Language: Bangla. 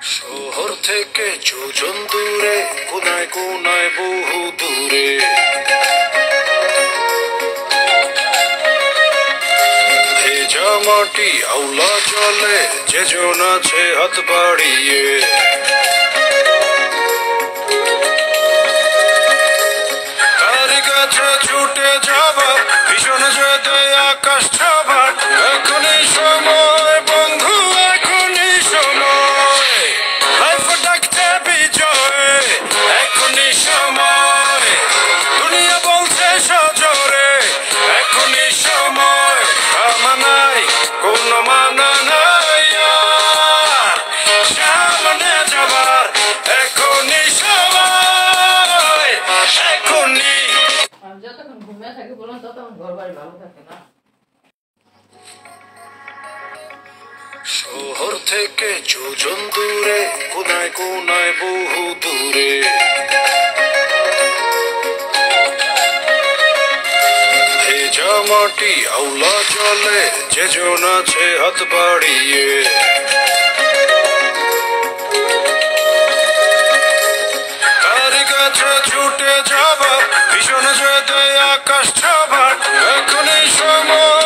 শহর থেকে যোজন দূরে, কোনায় কোনায় বহু দূরে, ভেজা মাটি আউলা জলে, যেজন আছে হাত বাড়িয়ে। তারি গাছে ছুটে যাবা, ভীষণ যেতে আকাশ ছাবা, এখনই সময় বন্ধু, এখনই সময়, লাইফ ডাকতে বিজয়, এখনই সময়, দুনিয়া বলছে সজোরে, এখনই সময়, মানাই কোনো মানা নাই আর, সামনে যাবার এখনই সময়, এখনই। যতক্ষণ ঘুমিয়ে থাকি বলুন ততক্ষণ ঘর বাড়ি ভালো থাকে না। শহর থেকে যোজন দূরে, কোনায় কোনায় বহু দূরে, ভেজা মাটি আউলা জলে, যেজন আছে হাত বাড়িয়ে। তারি গাছে ছুটে যাবা, ভীষণ যেতে আকাশ ছাবা, এখনই সময়।